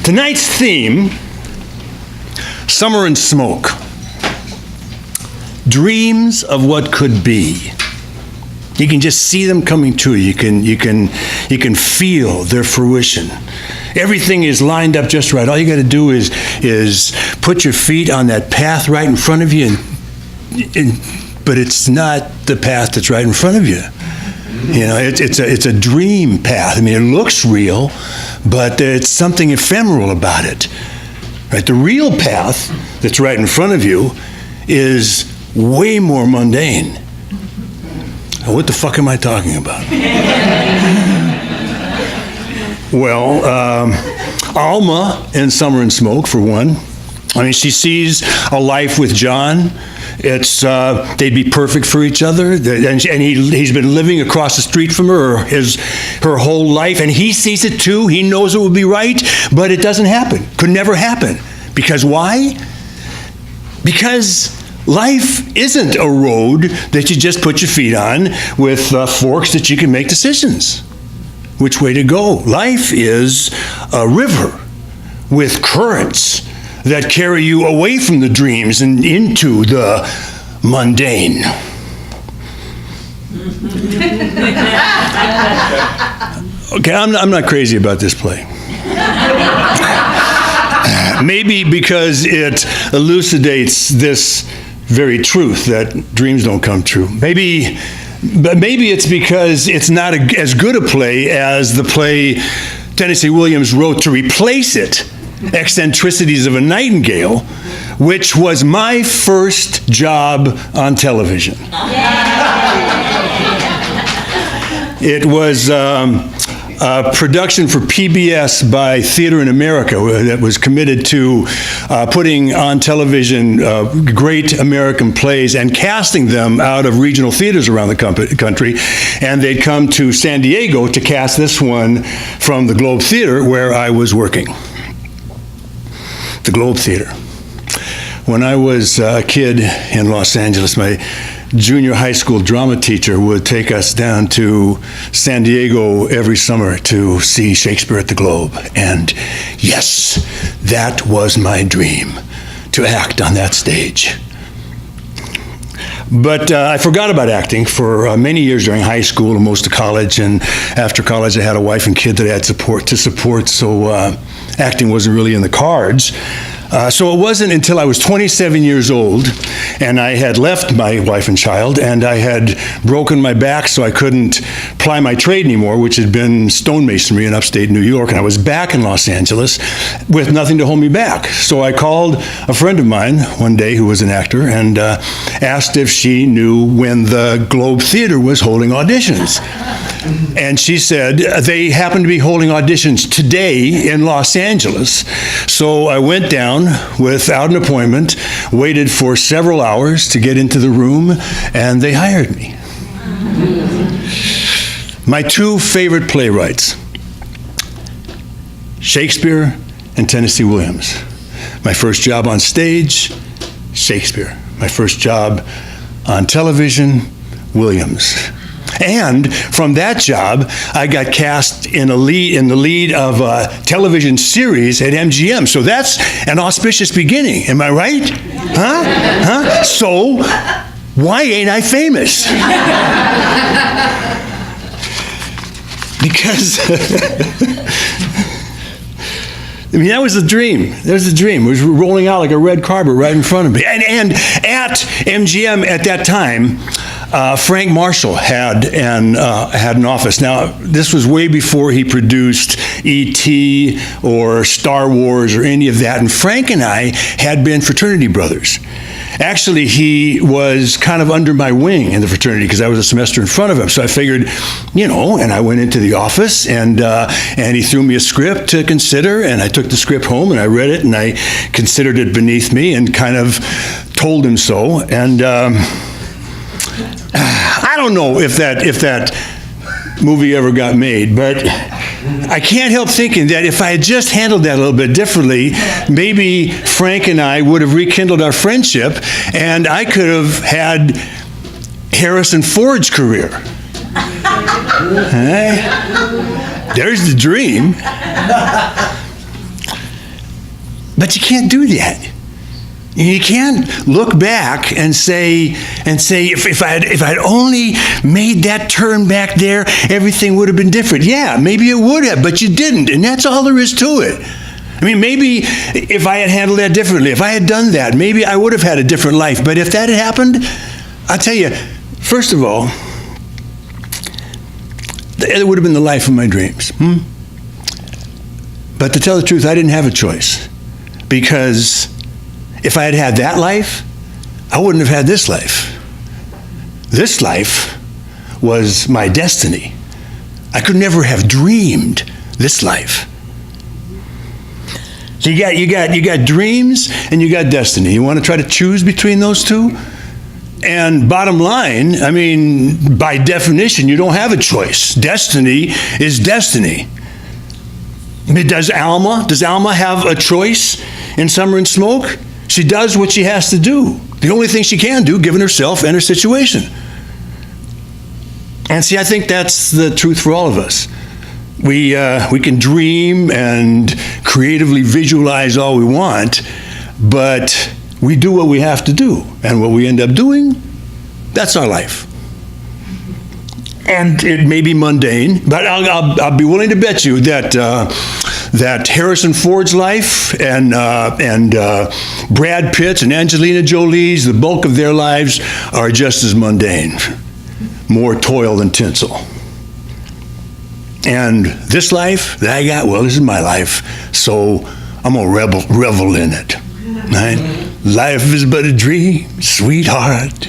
Tonight's theme, Summer and Smoke. Dreams of what could be. You can just see them coming to you. You can feel their fruition. Everything is lined up just right. All you got to do is put your feet on that path right in front of you, but it's not the path that's right in front of you. You know, it's a dream path. I mean, it looks real, but it's something ephemeral about it. Right? The real path that's right in front of you is way more mundane. What the fuck am I talking about? Well, Alma in Summer and Smoke, for one. I mean, she sees a life with John. It's they'd be perfect for each other, and he's been living across the street from her her whole life, and he sees it too. He knows it would be right, but it doesn't happen. Could never happen. Because why? Because life isn't a road that you just put your feet on with forks that you can make decisions which way to go. Life is a river with currents that carry you away from the dreams and into the mundane. Okay, I'm not crazy about this play. Maybe because it elucidates this very truth that dreams don't come true. Maybe it's because it's not as good a play as the play Tennessee Williams wrote to replace it, Eccentricities of a Nightingale, which was my first job on television. It was a production for PBS by Theater in America that was committed to putting on television great American plays and casting them out of regional theaters around the country. And they'd come to San Diego to cast this one from the Globe Theater where I was working. The Globe Theater. When I was a kid in Los Angeles, my junior high school drama teacher would take us down to San Diego every summer to see Shakespeare at the Globe. And yes, that was my dream, to act on that stage. But I forgot about acting for many years during high school and most of college. And after college, I had a wife and kid that I had to support, so acting wasn't really in the cards. So it wasn't until I was 27 years old and I had left my wife and child and I had broken my back so I couldn't ply my trade anymore, which had been stonemasonry in upstate New York, and I was back in Los Angeles with nothing to hold me back. So I called a friend of mine one day who was an actor and asked if she knew when the Globe Theater was holding auditions. And she said, they happen to be holding auditions today in Los Angeles. So I went down without an appointment, waited for several hours to get into the room, and they hired me. My two favorite playwrights, Shakespeare and Tennessee Williams. My first job on stage, Shakespeare. My first job on television, Williams. And from that job, I got cast in the lead of a television series at MGM. So that's an auspicious beginning. Am I right? Huh? So why ain't I famous? Because I mean, that was the dream. That was the dream. It was rolling out like a red carpet right in front of me. And at MGM at that time, Frank Marshall had an office. Now, this was way before he produced E.T. or Star Wars or any of that. And Frank and I had been fraternity brothers. Actually, he was kind of under my wing in the fraternity because I was a semester in front of him. So I figured, and I went into the office and he threw me a script to consider, and I took the script home and I read it and I considered it beneath me and kind of told him so. And I don't know if that movie ever got made, but I can't help thinking that if I had just handled that a little bit differently, maybe Frank and I would have rekindled our friendship and I could have had Harrison Ford's career. There's the dream. But you can't do that. You can't look back and say, if I'd only made that turn back there, everything would have been different. Yeah, maybe it would have, but you didn't, and that's all there is to it. I mean, maybe if I had handled that differently, if I had done that, maybe I would have had a different life. But if that had happened, I'll tell you, first of all, it would have been the life of my dreams. But to tell the truth, I didn't have a choice, because if I had had that life, I wouldn't have had this life. This life was my destiny. I could never have dreamed this life. So you got dreams and you got destiny. You want to try to choose between those two? And bottom line, I mean, by definition, you don't have a choice. Destiny is destiny. Does Alma have a choice in Summer and Smoke? She does what she has to do. The only thing she can do, given herself and her situation. And see, I think that's the truth for all of us. We can dream and creatively visualize all we want, but we do what we have to do. And what we end up doing, that's our life. And it may be mundane, but I'll be willing to bet you that that Harrison Ford's life and Brad Pitt's and Angelina Jolie's, the bulk of their lives are just as mundane, more toil than tinsel. And this life that I got, well, this is my life, so I'm gonna revel in it. Right? Life is but a dream, sweetheart.